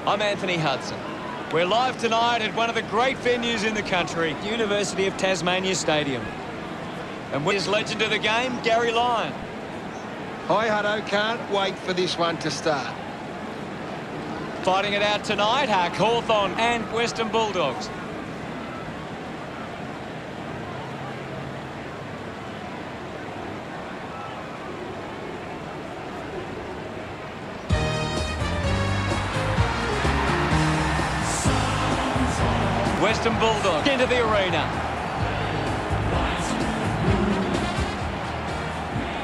I'm Anthony Hudson. We're live tonight at one of the great venues in the country, University of Tasmania Stadium. And with his legend of the game, Gary Lyon. Hi, Hutto. Can't wait for this one to start. Fighting it out tonight are Hawthorn and Western Bulldogs. Western Bulldogs into the arena.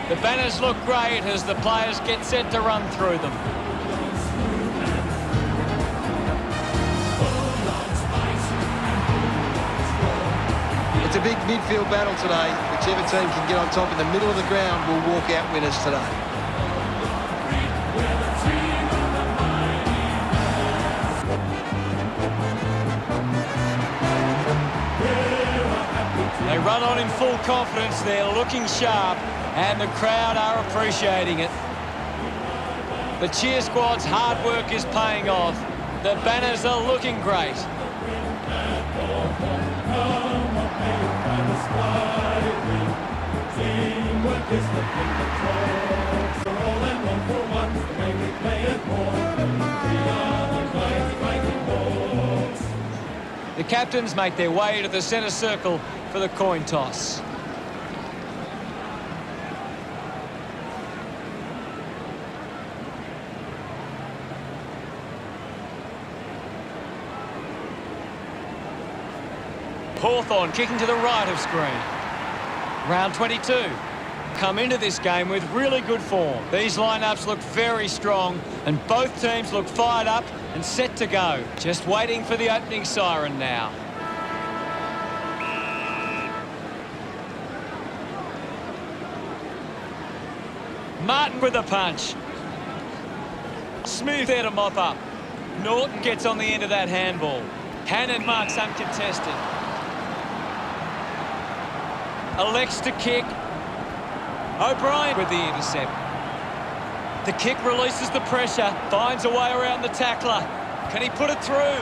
The banners look great as the players get set to run through them. It's a big midfield battle today. Whichever team can get on top in the middle of the ground will walk out winners today. They run on in full confidence, they're looking sharp, and the crowd are appreciating it. The cheer squad's hard work is paying off. The banners are looking great. The captains make their way to the centre circle for the coin toss. Hawthorn kicking to the right of screen. Round 22. Come into this game with really good form. These lineups look very strong and both teams look fired up and set to go. Just waiting for the opening siren now. Martin with a punch. Smooth there to mop up. Norton gets on the end of that handball. Hannon marks uncontested. Elects to kick. O'Brien with the intercept. The kick releases the pressure, finds a way around the tackler. Can he put it through?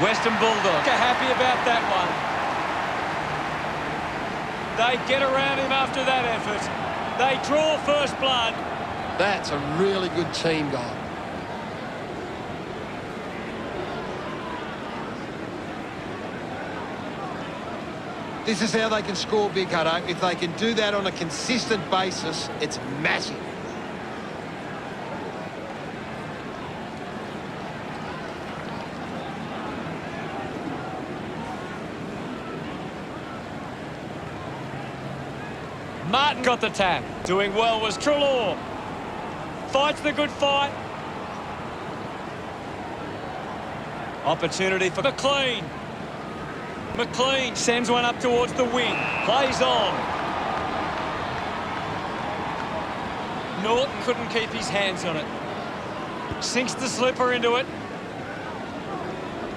Western Bulldogs are happy about that one. They get around him after that effort. They draw first blood. That's a really good team goal. This is how they can score big, Hutto. If they can do that on a consistent basis, it's massive. Martin got the tap. Doing well was Treloar. Fights the good fight. Opportunity for McLean. McLean sends one up towards the wing. Plays on. Norton couldn't keep his hands on it. Sinks the slipper into it.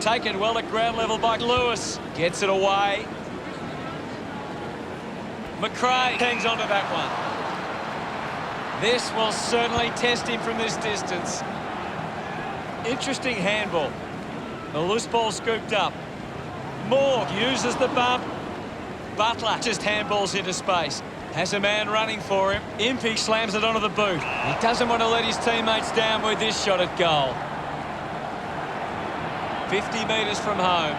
Taken well at ground level by Lewis. Gets it away. McRae hangs on to that one. This will certainly test him from this distance. Interesting handball. The loose ball scooped up. Moore uses the bump. Butler just handballs into space. Has a man running for him. Impey slams it onto the boot. He doesn't want to let his teammates down with this shot at goal. 50 metres from home.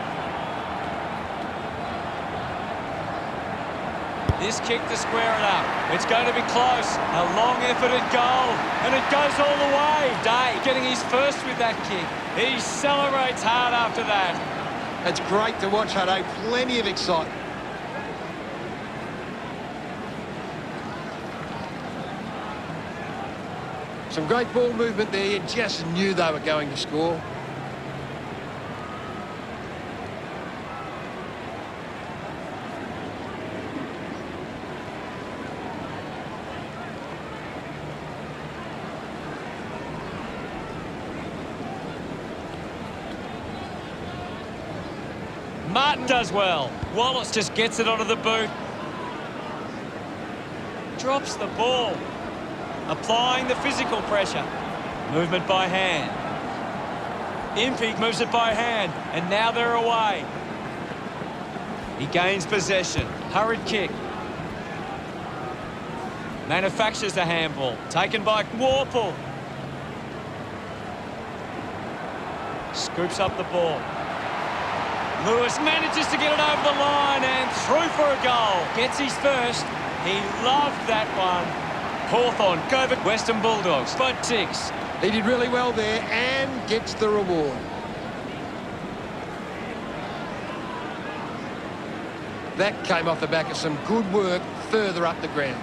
This kick to square it up. It's going to be close. A long effort at goal. And it goes all the way. Day getting his first with that kick. He celebrates hard after that. It's great to watch, Hutto. Plenty of excitement. Some great ball movement there. You just knew they were going to score. Martin does well. Wallace just gets it onto the boot. Drops the ball. Applying the physical pressure. Movement by hand. Impey moves it by hand, and now they're away. He gains possession. Hurried kick. Manufactures a handball. Taken by Warple. Scoops up the ball. Lewis manages to get it over the line and through for a goal. Gets his first. He loved that one. Hawthorn, Covert, Western Bulldogs, by 6. He did really well there and gets the reward. That came off the back of some good work further up the ground.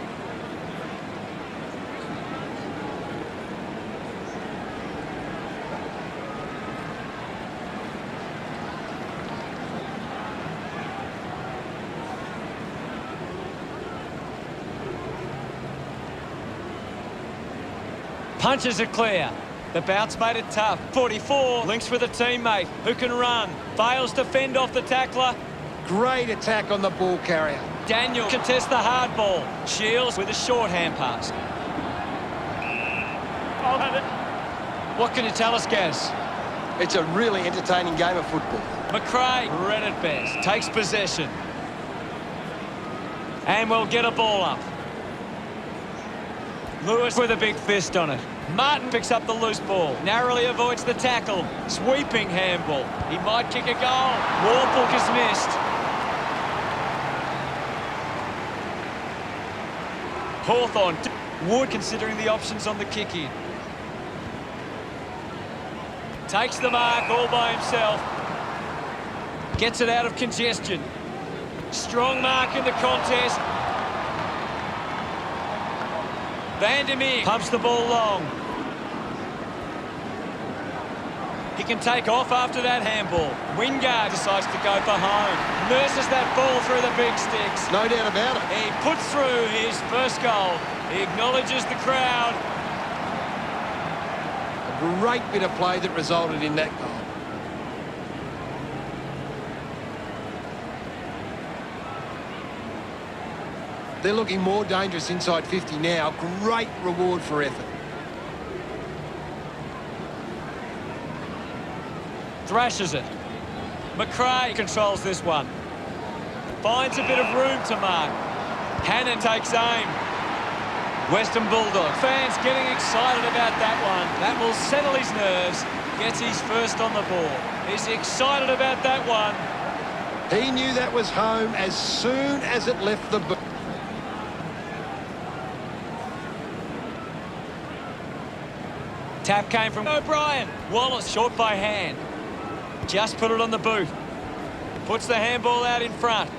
Punches it clear. The bounce made it tough. 44 links with a teammate who can run. Fails to fend off the tackler. Great attack on the ball carrier. Daniel contests the hard ball. Shields with a short hand pass. I'll have it. What can you tell us, Gaz? It's a really entertaining game of football. McRae, red at best, takes possession. And we'll get a ball up. Lewis with a big fist on it. Martin picks up the loose ball. Narrowly avoids the tackle. Sweeping handball. He might kick a goal. Warple is missed. Hawthorn. Wood considering the options on the kick in. Takes the mark all by himself. Gets it out of congestion. Strong mark in the contest. Vandermeer pumps the ball long. He can take off after that handball. Wingard decides to go for home. Nurses that ball through the big sticks. No doubt about it. He puts through his first goal. He acknowledges the crowd. A great bit of play that resulted in that goal. They're looking more dangerous inside 50 now. Great reward for effort. Thrashes it. McRae controls this one. Finds a bit of room to mark. Hannon takes aim. Western Bulldog fans getting excited about that one. That will settle his nerves. Gets his first on the ball. He's excited about that one. He knew that was home as soon as it left the boot. Tap came from O'Brien. Wallace short by hand. Just put it on the boot. Puts the handball out in front.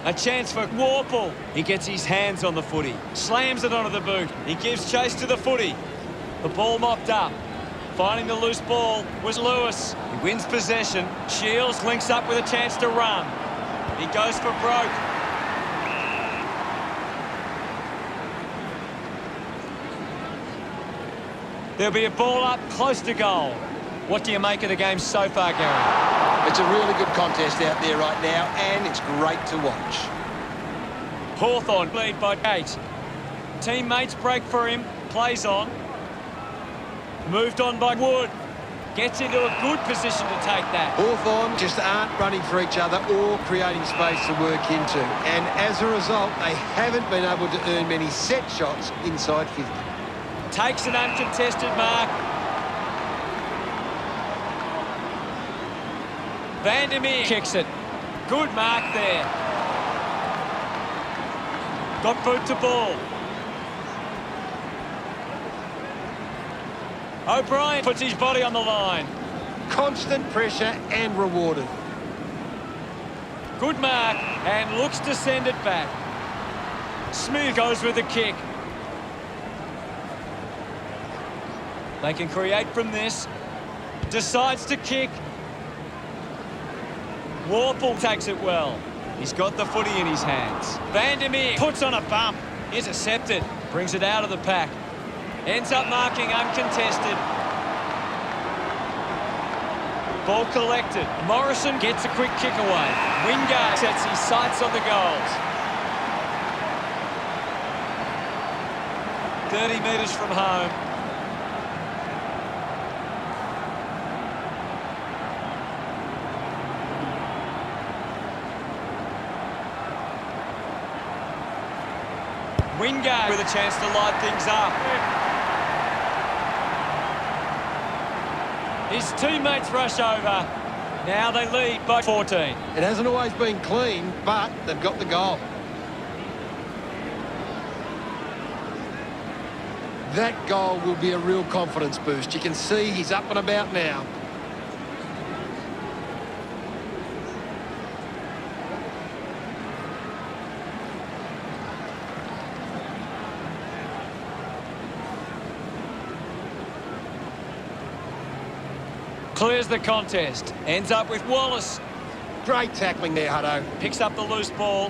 A chance for Warple. He gets his hands on the footy. Slams it onto the boot. He gives chase to the footy. The ball mopped up. Finding the loose ball was Lewis. He wins possession. Shields links up with a chance to run. He goes for broke. There'll be a ball up close to goal. What do you make of the game so far, Gary? It's a really good contest out there right now, and it's great to watch. Hawthorn lead by 8. Teammates break for him. Plays on. Moved on by Wood. Gets into a good position to take that. Hawthorn just aren't running for each other or creating space to work into. And as a result, they haven't been able to earn many set shots inside 50. Takes an uncontested mark. Vandermeer kicks it. Good mark there. Got boot to ball. O'Brien puts his body on the line. Constant pressure and rewarded. Good mark and looks to send it back. Smith goes with the kick. They can create from this. Decides to kick. Warple takes it well. He's got the footy in his hands. Vandermeer puts on a bump. Intercepted. Brings it out of the pack. Ends up marking uncontested. Ball collected. Morrison gets a quick kick away. Wingard sets his sights on the goals. 30 metres from home. Wingard with a chance to light things up. His teammates rush over. Now they lead by 14. It hasn't always been clean, but they've got the goal. That goal will be a real confidence boost. You can see he's up and about now. Clears the contest. Ends up with Wallace. Great tackling there, Hutto. Picks up the loose ball.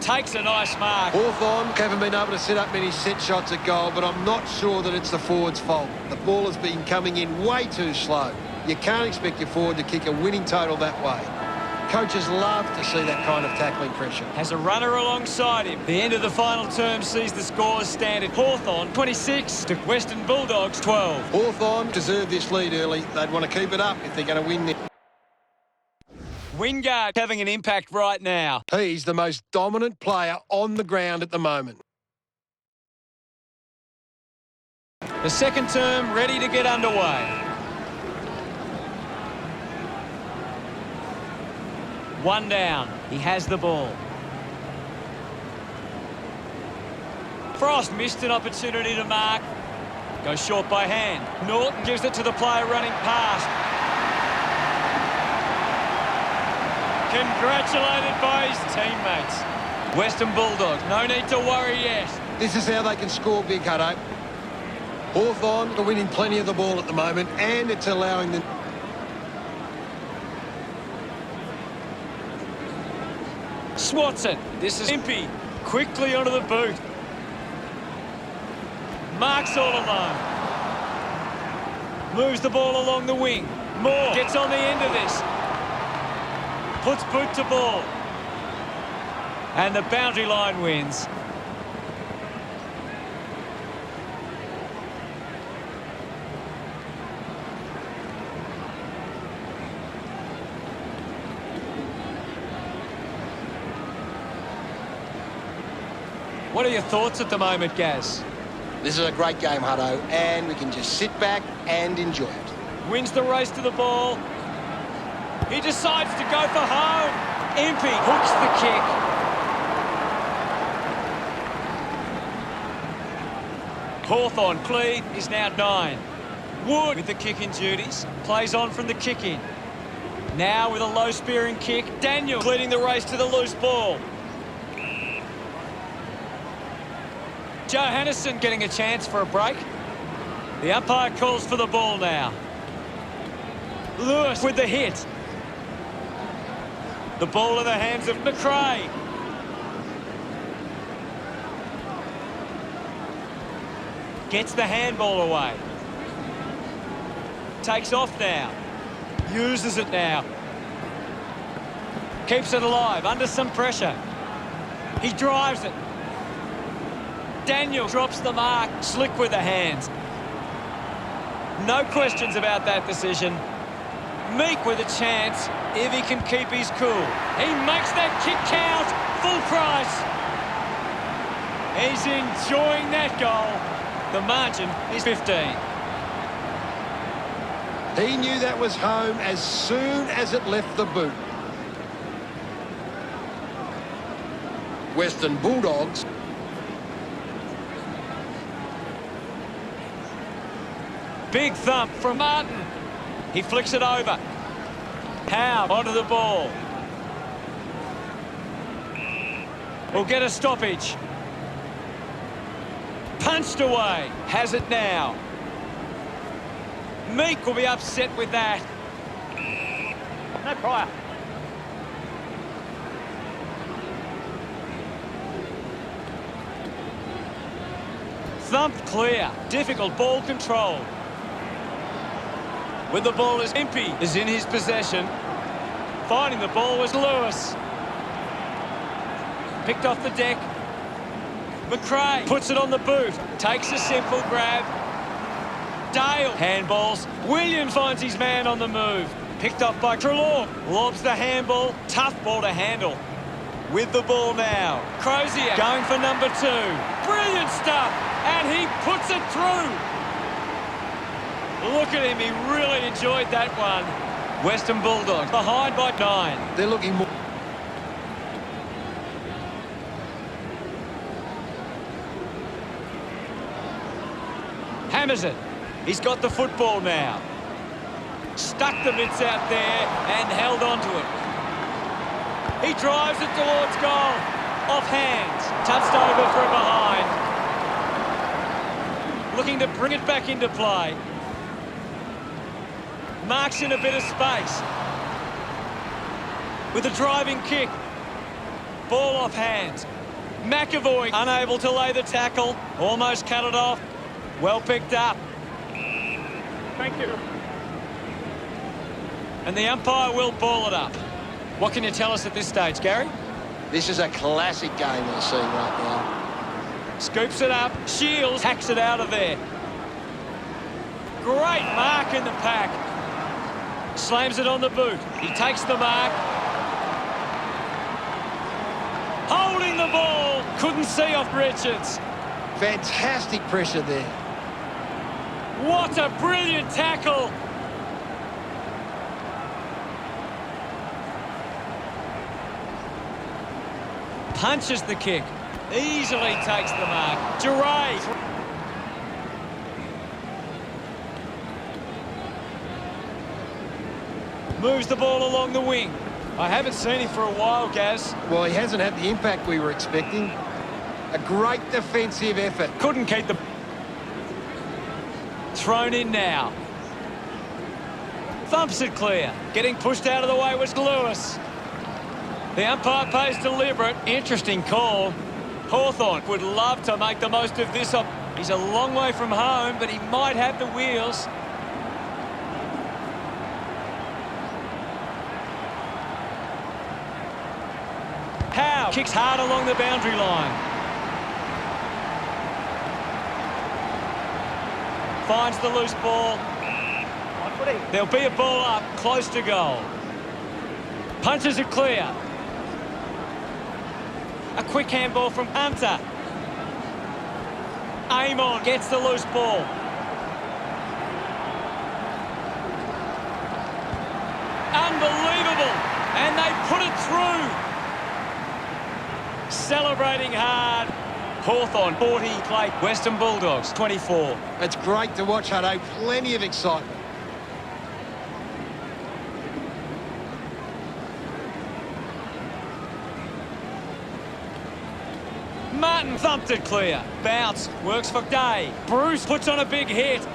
Takes a nice mark. Hawthorn haven't been able to set up many set shots at goal, but I'm not sure that it's the forward's fault. The ball has been coming in way too slow. You can't expect your forward to kick a winning total that way. Coaches love to see that kind of tackling pressure. Has a runner alongside him. The end of the final term sees the scores stand at Hawthorn 26 to Western Bulldogs 12. Hawthorn deserve this lead early. They'd want to keep it up if they're going to win this. Wingard having an impact right now. He's the most dominant player on the ground at the moment. The second term ready to get underway. One down. He has the ball. Frost missed an opportunity to mark. Goes short by hand. Norton gives it to the player running past. Congratulated by his teammates. Western Bulldogs, no need to worry yet. This is how they can score big, Hutto. Hawthorn are winning plenty of the ball at the moment, and it's allowing them. Swats it. This is Impey. Quickly onto the boot. Marks all alone. Moves the ball along the wing. Moore gets on the end of this. Puts boot to ball. And the boundary line wins. What are your thoughts at the moment, Gaz? This is a great game, Hutto, and we can just sit back and enjoy it. Wins the race to the ball. He decides to go for home. Impey hooks the kick. Hawthorn lead is now 9. Wood with the kicking duties. Plays on from the kick-in. Now with a low spearing kick. Daniel leading the race to the loose ball. Johannesson getting a chance for a break. The umpire calls for the ball now. Lewis with the hit. The ball in the hands of McRae. Gets the handball away. Takes off now. Uses it now. Keeps it alive under some pressure. He drives it. Daniel drops the mark. Slick with the hands. No questions about that decision. Meek with a chance if he can keep his cool. He makes that kick count. Full price. He's enjoying that goal. The margin is 15. He knew that was home as soon as it left the boot. Western Bulldogs. Big thump from Martin. He flicks it over. Howe onto the ball. Will get a stoppage. Punched away. Has it now. Meek will be upset with that. No prior. Thumped clear. Difficult ball control. With the ball is Impey is in his possession. Finding the ball was Lewis. Picked off the deck. McRae puts it on the boot. Takes a simple grab. Dale handballs. Williams finds his man on the move. Picked off by Trelaw. Lobs the handball. Tough ball to handle. with the ball now. Crozier going for number 2. Brilliant stuff, and he puts it through. Look at him, he really enjoyed that one. Western Bulldogs behind by 9. They're looking more... Hammers it. He's got the football now. Stuck the mitts out there and held on to it. He drives it towards goal. Off hands. Touched over from behind. Looking to bring it back into play. Marks in a bit of space. With a driving kick. Ball off hands. McAvoy unable to lay the tackle. Almost cut it off. Well picked up. Thank you. And the umpire will ball it up. What can you tell us at this stage, Gary? This is a classic game we're seeing right now. Scoops it up. Shields hacks it out of there. Great mark in the pack. Slams it on the boot. He takes the mark. Holding the ball. Couldn't see off Richards. Fantastic pressure there. What a brilliant tackle. Punches the kick. Easily takes the mark. Duray. Moves the ball along the wing. I haven't seen him for a while, Gaz. Well, he hasn't had the impact we were expecting. A great defensive effort. Couldn't keep the... Thrown in now. Thumps it clear. Getting pushed out of the way was Lewis. The umpire plays deliberate. Interesting call. Hawthorn would love to make the most of this. He's a long way from home, but he might have the wheels. Howe kicks hard along the boundary line. Finds the loose ball. There'll be a ball up, close to goal. Punches it clear. A quick handball from Hunter. Amon gets the loose ball. Unbelievable. And they put it through. Celebrating hard. Hawthorn 40 play. Western Bulldogs 24. It's great to watch, Hutto. Plenty of excitement. Martin thumped it clear. Bounce. Works for Day. Bruce puts on a big hit.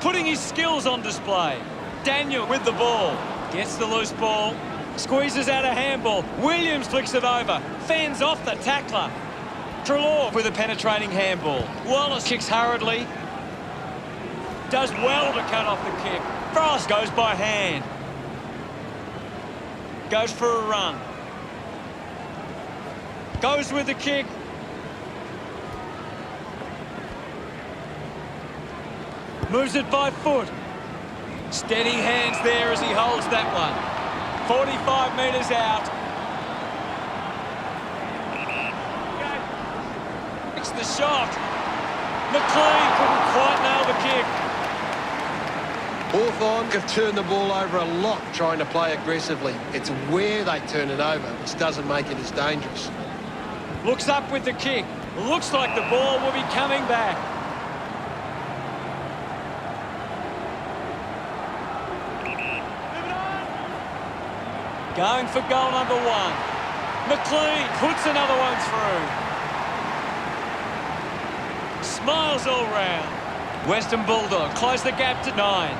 Putting his skills on display. Daniel with the ball. Gets the loose ball. Squeezes out a handball. Williams flicks it over. Fends off the tackler. Trelaw with a penetrating handball. Wallace kicks hurriedly. Does well to cut off the kick. Frost goes by hand. Goes for a run. Goes with the kick. Moves it by foot. Steady hands there as he holds that one. 45 metres out. It's the shot. McLean couldn't quite nail the kick. Hawthorn have turned the ball over a lot trying to play aggressively. It's where they turn it over which doesn't make it as dangerous. Looks up with the kick. Looks like the ball will be coming back. Going for goal number 1. McLean puts another one through. Smiles all round. Western Bulldogs close the gap to 9.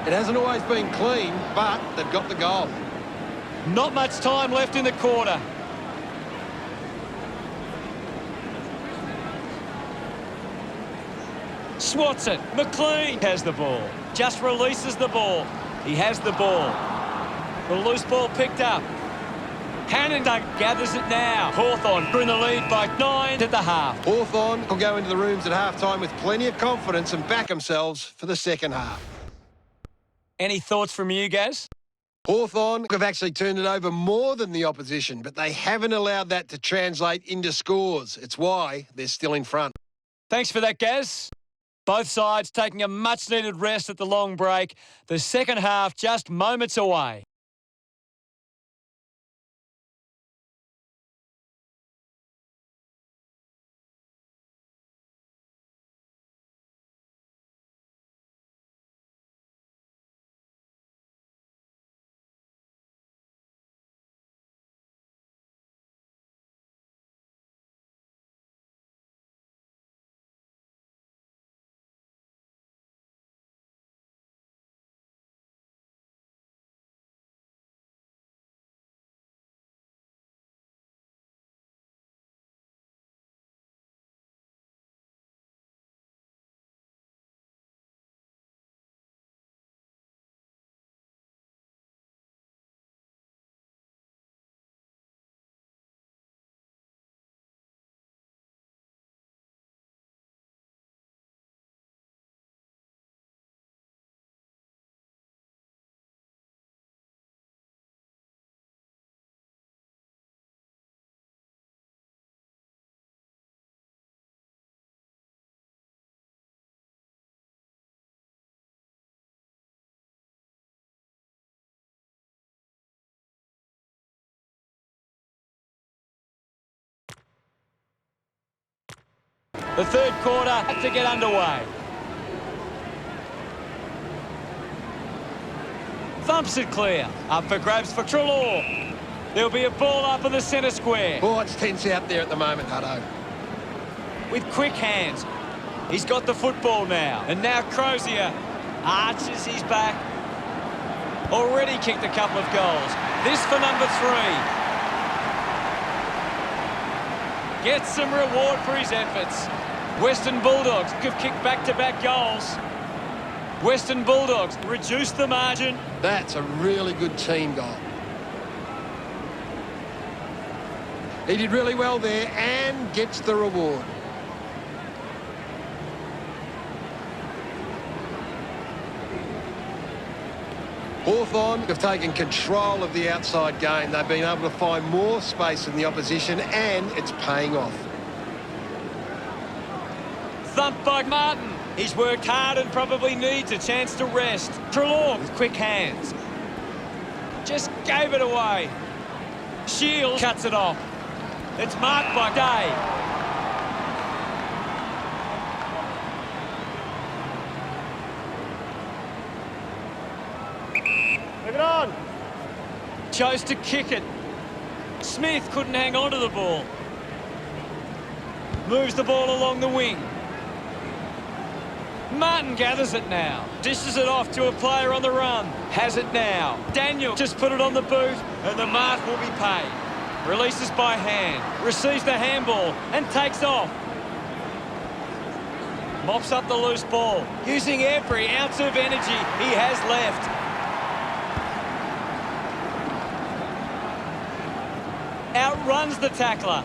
It hasn't always been clean, but they've got the goal. Not much time left in the quarter. Swats it. McLean has the ball. Just releases the ball. He has the ball. The loose ball picked up. Hannon gathers it now. Hawthorn in the lead by 9 at the half. Hawthorn will go into the rooms at half-time with plenty of confidence and back themselves for the second half. Any thoughts from you, Gaz? Hawthorn have actually turned it over more than the opposition, but they haven't allowed that to translate into scores. It's why they're still in front. Thanks for that, Gaz. Both sides taking a much-needed rest at the long break. The second half just moments away. The third quarter has to get underway. Thumps it clear. Up for grabs for Treloar. There'll be a ball up in the centre square. Oh, it's tense out there at the moment, Hutto. With quick hands. He's got the football now. And now Crozier arches his back. Already kicked a couple of goals. This for number 3. Gets some reward for his efforts. Western Bulldogs have kicked back-to-back goals. Western Bulldogs reduce the margin. That's a really good team goal. He did really well there and gets the reward. Hawthorn have taken control of the outside game. They've been able to find more space in the opposition and it's paying off. Thumped by Martin. He's worked hard and probably needs a chance to rest. Treloar with quick hands. Just gave it away. Shields cuts it off. It's marked by Day. Move it on. Chose to kick it. Smith couldn't hang on to the ball. Moves the ball along the wing. Martin gathers it now. Dishes it off to a player on the run. Has it now. Daniel just put it on the boot and the mark will be paid. Releases by hand. Receives the handball and takes off. Mops up the loose ball. Using every ounce of energy he has left. Outruns the tackler.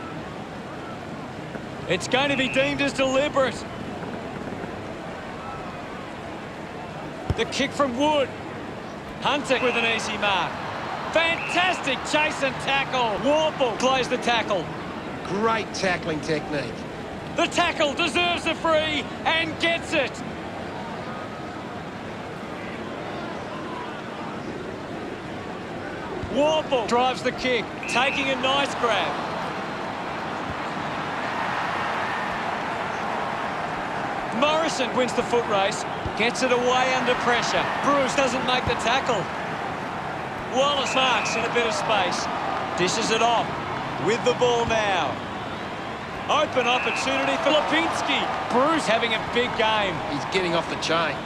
It's going to be deemed as deliberate. The kick from Wood. Hunter with an easy mark. Fantastic chase and tackle. Warple plays the tackle. Great tackling technique. The tackle deserves a free and gets it. Warple drives the kick, taking a nice grab. Morrison wins the foot race, gets it away under pressure. Bruce doesn't make the tackle. Wallace marks in a bit of space. Dishes it off with the ball now. Open opportunity for Lipinski. Bruce having a big game. He's getting off the chain.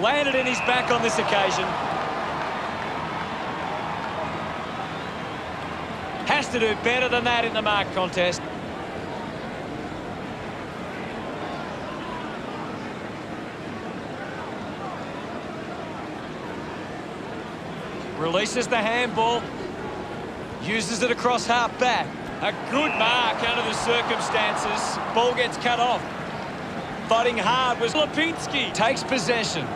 Landed in his back on this occasion. Has to do better than that in the mark contest. Releases the handball. Uses it across half back. A good mark under the circumstances. Ball gets cut off. Fighting hard was Lipinski. Takes possession.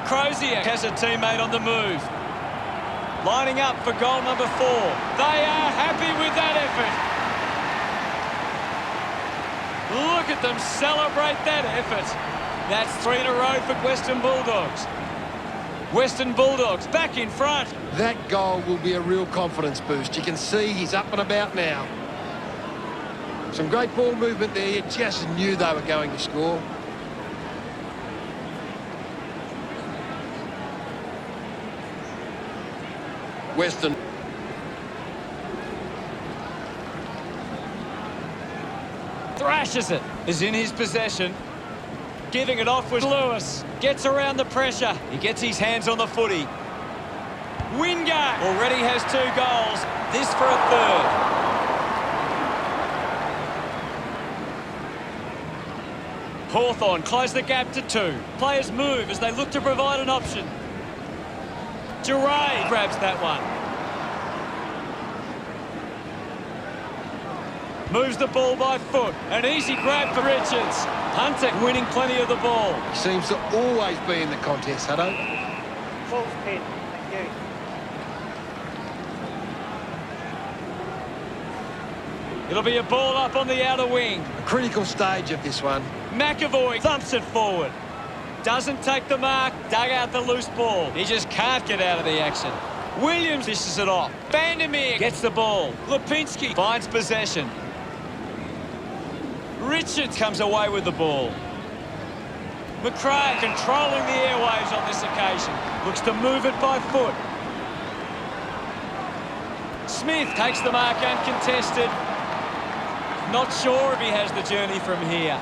Crozier has a teammate on the move. Lining up for goal number 4. They are happy with that effort. Look at them celebrate that effort. That's 3 in a row for Western Bulldogs. Western Bulldogs back in front. That goal will be a real confidence boost. You can see he's up and about now. Some great ball movement there. You just knew they were going to score. Western. Thrashes it. Is in his possession. Giving it off with Lewis. Gets around the pressure. He gets his hands on the footy. Wingate already has 2 goals. This for a third. Hawthorn close the gap to 2. Players move as they look to provide an option. Duray grabs that one. Moves the ball by foot. An easy grab for Richards. Hunter winning plenty of the ball. He seems to always be in the contest, Hutto. False pin. Thank you. It'll be a ball up on the outer wing. A critical stage of this one. McAvoy thumps it forward. Doesn't take the mark, dug out the loose ball. He just can't get out of the action. Williams dishes it off. Vandermeer gets the ball. Lipinski finds possession. Richards comes away with the ball. McRae controlling the airwaves on this occasion. Looks to move it by foot. Smith takes the mark uncontested. Not sure if he has the journey from here.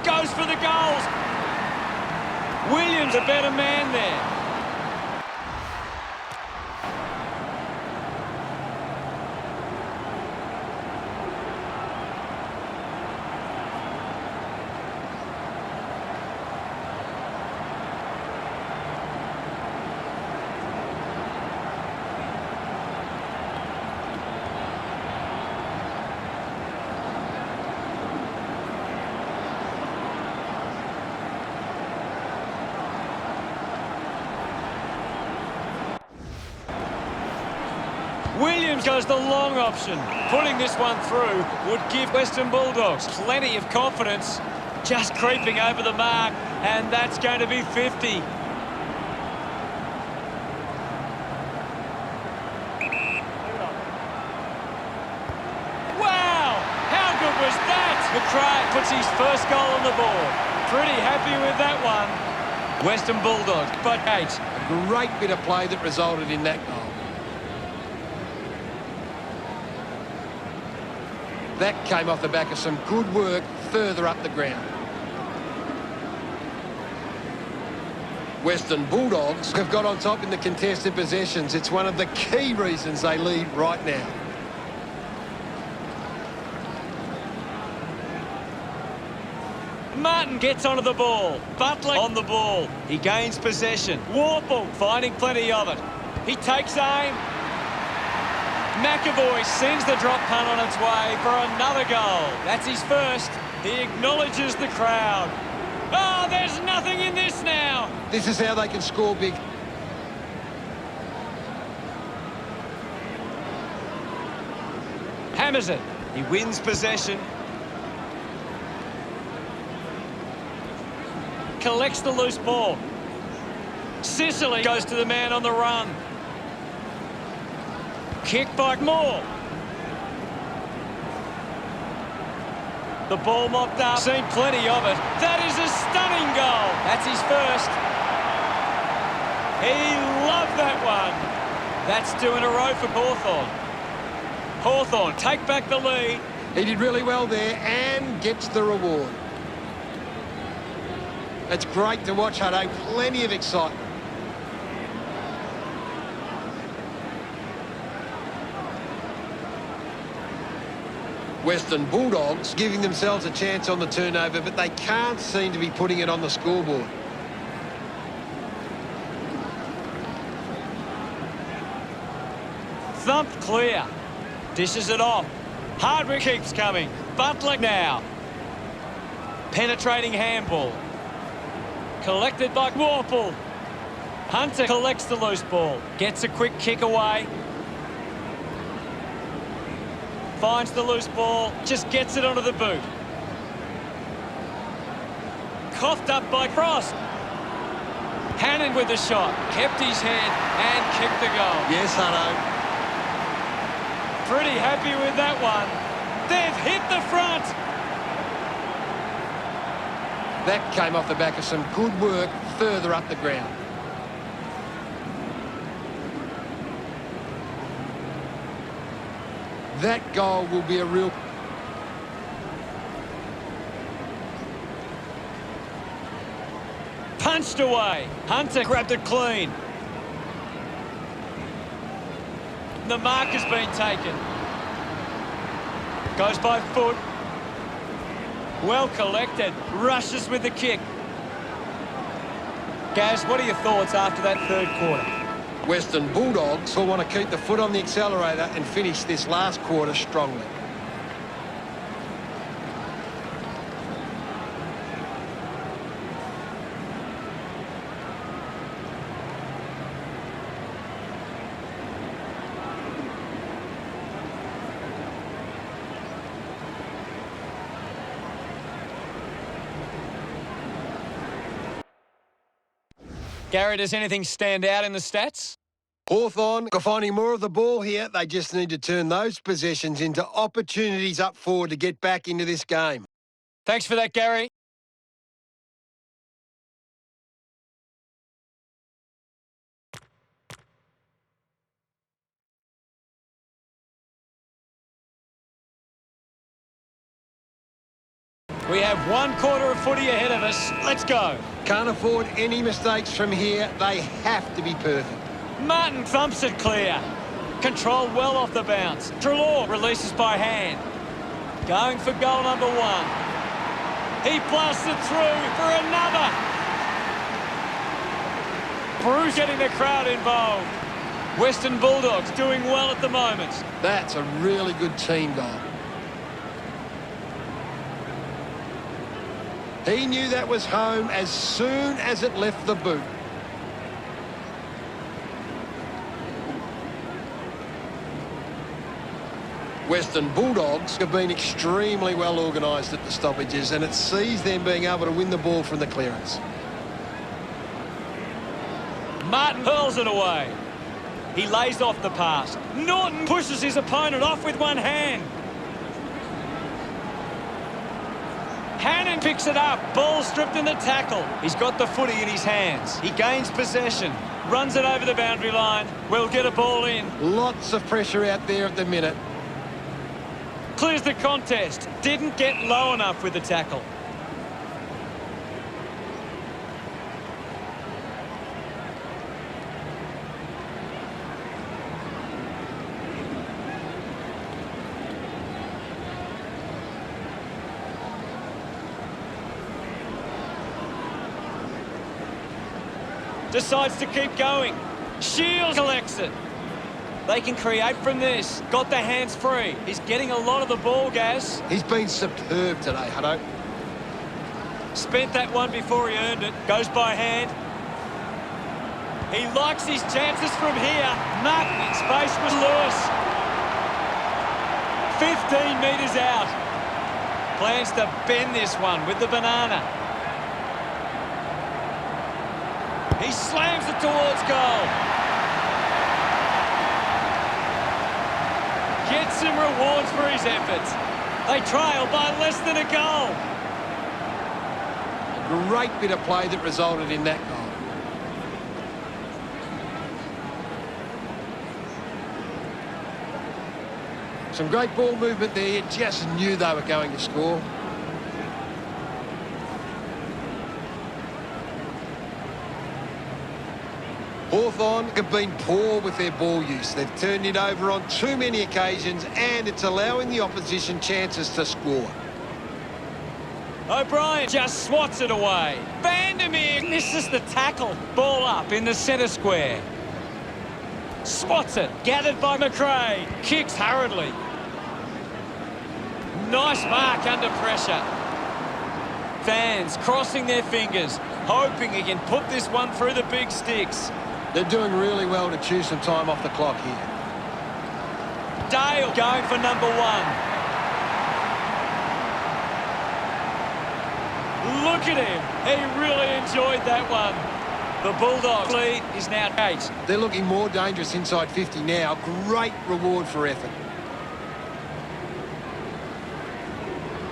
Goes for the goals. Williams a better man there. Williams goes the long option. Putting this one through would give Western Bulldogs plenty of confidence. Just creeping over the mark, and that's going to be 50. Wow! How good was that? McRae puts his first goal on the board. Pretty happy with that one. Western Bulldogs, but 8. A great bit of play that resulted in that goal. That came off the back of some good work further up the ground. Western Bulldogs have got on top in the contested possessions. It's one of the key reasons they lead right now. Martin gets onto the ball. Butler on the ball. He gains possession. Warple finding plenty of it. He takes aim. McAvoy sends the drop punt on its way for another goal. That's his first. He acknowledges the crowd. Oh, there's nothing in this now. This is how they can score big. Hammers it. He wins possession. Collects the loose ball. Sicily goes to the man on the run. Kick by Moore. The ball mopped up. Seen plenty of it. That is a stunning goal. That's his first. He loved that one. That's 2 in a row for Hawthorn. Hawthorn take back the lead. He did really well there and gets the reward. It's great to watch, Hutto. Plenty of excitement. Western Bulldogs giving themselves a chance on the turnover, but they can't seem to be putting it on the scoreboard. Thumped clear. Dishes it off. Hardwick keeps coming. Butler now. Penetrating handball. Collected by Warple. Hunter collects the loose ball. Gets a quick kick away. Finds the loose ball. Just gets it onto the boot. Coughed up by Cross. Hannon with the shot. Kept his head and kicked the goal. Yes, Hutto. Pretty happy with that one. They've hit the front. That came off the back of some good work further up the ground. That goal will be a real... Punched away. Hunter grabbed it clean. The mark has been taken. Goes by foot. Well collected. Rushes with the kick. Gaz, what are your thoughts after that third quarter? Western Bulldogs will want to keep the foot on the accelerator and finish this last quarter strongly. Gary, does anything stand out in the stats? Hawthorn are finding more of the ball here. They just need to turn those possessions into opportunities up forward to get back into this game. Thanks for that, Gary. We have one quarter of footy ahead of us. Let's go. Can't afford any mistakes from here. They have to be perfect. Martin thumps it clear. Controlled well off the bounce. Trelaw releases by hand. Going for goal number one. He blasts it through for another. Bruce getting the crowd involved. Western Bulldogs doing well at the moment. That's a really good team goal. He knew that was home as soon as it left the boot. Western Bulldogs have been extremely well organised at the stoppages, and it sees them being able to win the ball from the clearance. Martin hurls it away. He lays off the pass. Norton pushes his opponent off with one hand. Hannon picks it up. Ball stripped in the tackle. He's got the footy in his hands. He gains possession. Runs it over the boundary line. We'll get a ball in. Lots of pressure out there at the minute. Clears the contest. Didn't get low enough with the tackle. Decides to keep going. Shields collects it. They can create from this. Got their hands free. He's getting a lot of the ball, Gaz. He's been superb today, Hutto. Spent that one before he earned it. Goes by hand. He likes his chances from here. Martin in space with Lewis. 15 metres out. Plans to bend this one with the banana. He slams it towards goal. Gets some rewards for his efforts. They trail by less than a goal. A great bit of play that resulted in that goal. Some great ball movement there. You just knew they were going to score. Hawthorn have been poor with their ball use. They've turned it over on too many occasions, and it's allowing the opposition chances to score. O'Brien just swats it away. Vandermeer misses the tackle. Ball up in the centre square. Swats it. Gathered by McRae. Kicks hurriedly. Nice mark under pressure. Fans crossing their fingers, hoping he can put this one through the big sticks. They're doing really well to chew some time off the clock here. Dale going for number 1. Look at him. He really enjoyed that one. The Bulldogs lead is now 8. They're looking more dangerous inside 50 now. Great reward for effort.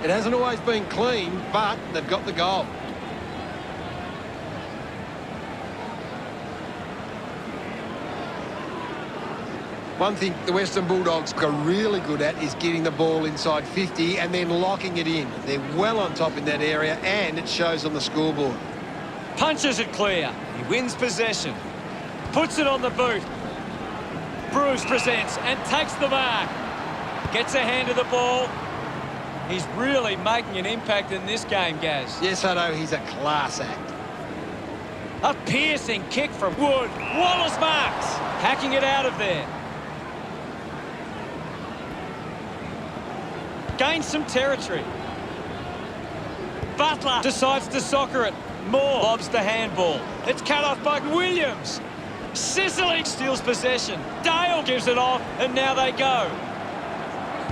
It hasn't always been clean, but they've got the goal. One thing the Western Bulldogs are really good at is getting the ball inside 50 and then locking it in. They're well on top in that area, and it shows on the scoreboard. Punches it clear. He wins possession. Puts it on the boot. Bruce presents and takes the mark. Gets a hand of the ball. He's really making an impact in this game, Gaz. Yes, I know, he's a class act. A piercing kick from Wood. Wallace marks. Hacking it out of there. Gains some territory. Butler decides to soccer it. Moore lobs the handball. It's cut off by Williams. Sicily steals possession. Dale gives it off, and now they go.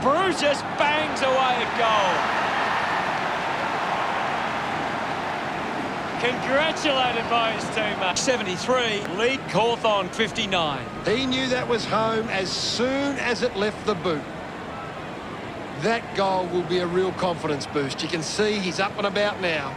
Bruce just bangs away at goal. Congratulated by his teammate. 73, lead Hawthorn 59. He knew that was home as soon as it left the boot. That goal will be a real confidence boost. You can see he's up and about now.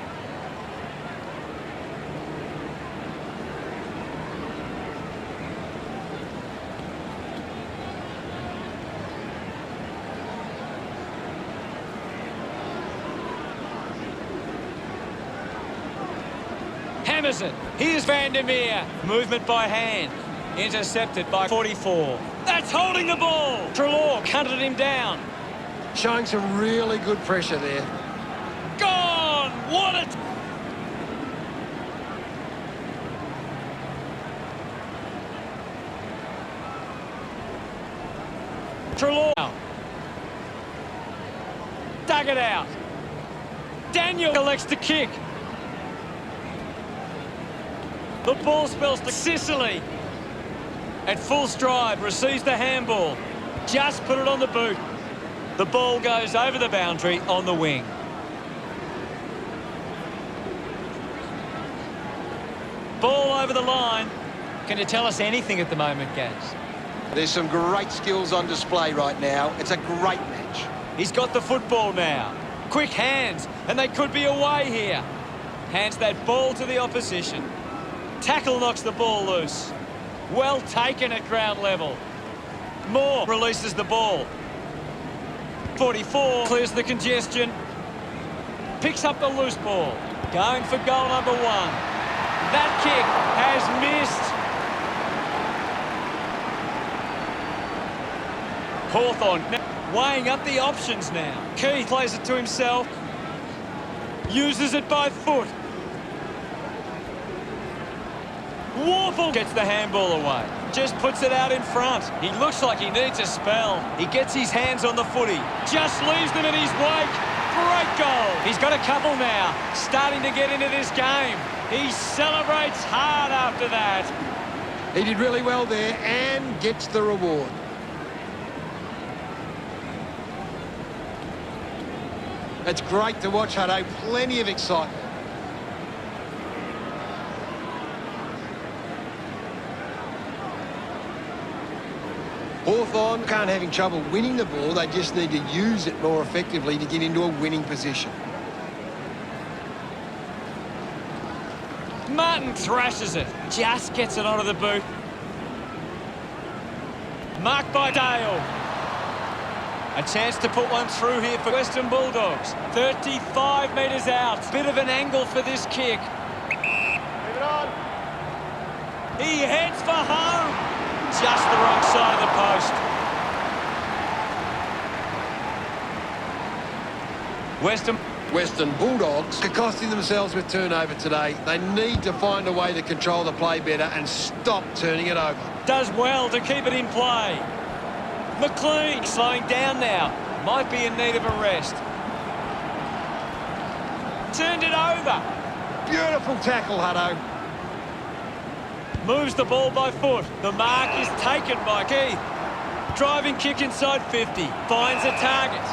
Hammers it. Here's Van der Meer. Movement by hand. Intercepted by 44. That's holding the ball. Trelaw hunted him down. Showing some really good pressure there. Gone! What a... Trelaw. Dug it out. Daniel elects to kick. The ball spells to Sicily. At full stride, receives the handball. Just put it on the boot. The ball goes over the boundary on the wing. Ball over the line. Can you tell us anything at the moment, Gaz? There's some great skills on display right now. It's a great match. He's got the football now. Quick hands, and they could be away here. Hands that ball to the opposition. Tackle knocks the ball loose. Well taken at ground level. Moore releases the ball. 44 clears the congestion. Picks up the loose ball. Going for goal number 1. That kick has missed. Hawthorn weighing up the options now. Keith plays it to himself. Uses it by foot. Warple gets the handball away. Just puts it out in front. He looks like he needs a spell. He gets his hands on the footy. Just leaves them in his wake. Great goal. He's got a couple now. Starting to get into this game. He celebrates hard after that. He did really well there and gets the reward. It's great to watch, Hutto. Plenty of excitement. Hawthorn can't having trouble winning the ball. They just need to use it more effectively to get into a winning position. Martin thrashes it. Just gets it onto the boot. Marked by Dale. A chance to put one through here for Western Bulldogs. 35 metres out. Bit of an angle for this kick. Move it on. He heads for home. Just the wrong side of the post. Western Bulldogs are costing themselves with turnover today. They need to find a way to control the play better and stop turning it over. Does well to keep it in play. McLean slowing down now. Might be in need of a rest. turned it over. Beautiful tackle, Hutto. Moves the ball by foot. The mark is taken by Keith. Driving kick inside 50. Finds a target.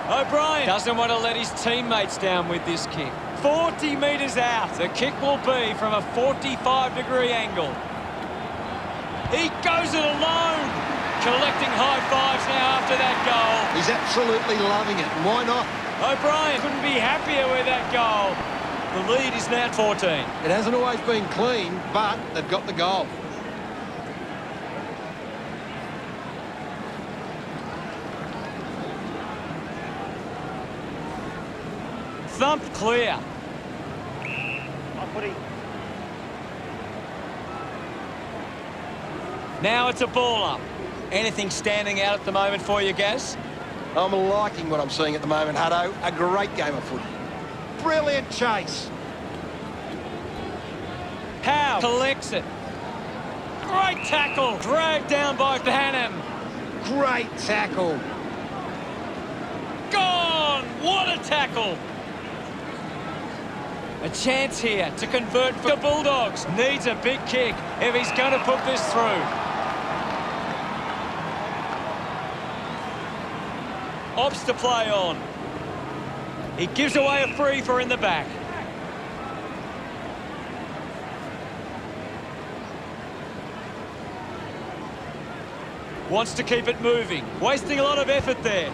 O'Brien doesn't want to let his teammates down with this kick. 40 metres out. The kick will be from a 45-degree angle. He goes it alone. Collecting high fives now after that goal. He's absolutely loving it. Why not? O'Brien couldn't be happier with that goal. The lead is now 14. It hasn't always been clean, but they've got the goal. Thump clear. Now it's a ball up. Anything standing out at the moment for you, Gaz? I'm liking what I'm seeing at the moment, Hutto. A great game of footy. Brilliant chase. Howe collects it. Great tackle. Dragged down by Hannon. Great tackle. Gone. What a tackle. A chance here to convert for the Bulldogs. Needs a big kick if he's going to put this through. Opts to play on. He gives away a free for in the back. Wants to keep it moving. Wasting a lot of effort there.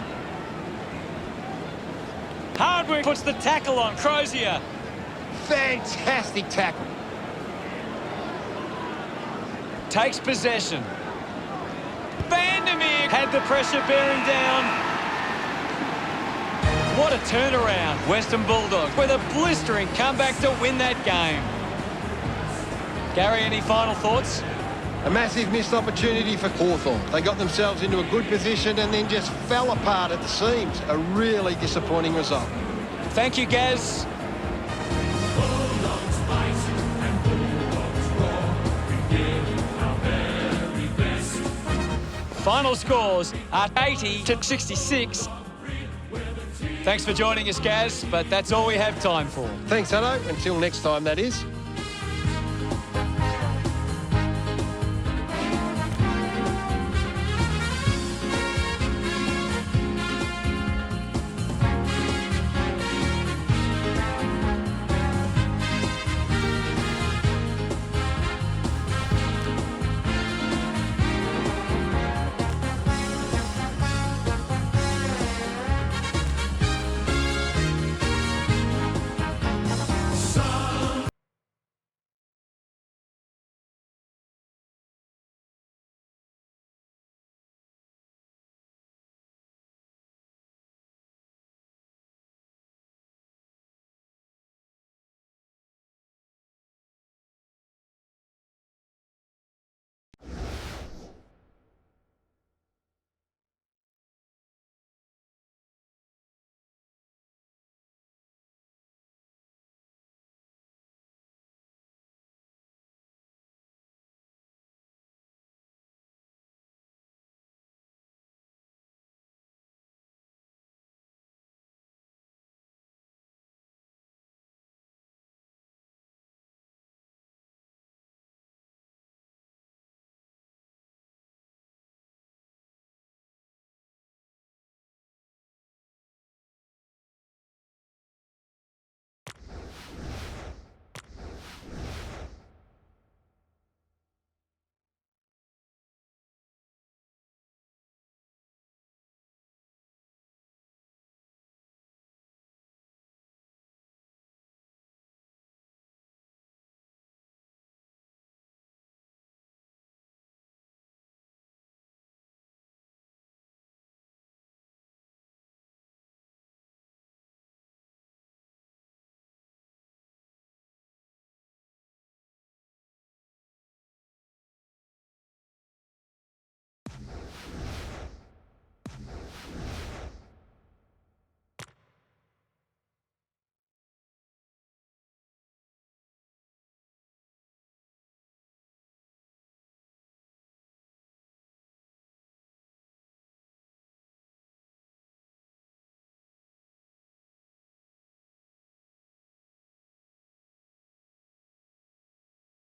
Hardwick puts the tackle on. Crozier. Fantastic tackle. Takes possession. Vandermeer had the pressure bearing down. What a turnaround. Western Bulldogs with a blistering comeback to win that game. Gary, any final thoughts? A massive missed opportunity for Hawthorn. They got themselves into a good position and then just fell apart at the seams. A really disappointing result. Thank you, Gaz. Final scores are 80 to 66. Thanks for joining us, Gaz, but that's all we have time for. Thanks, Hutto. Until next time, that is.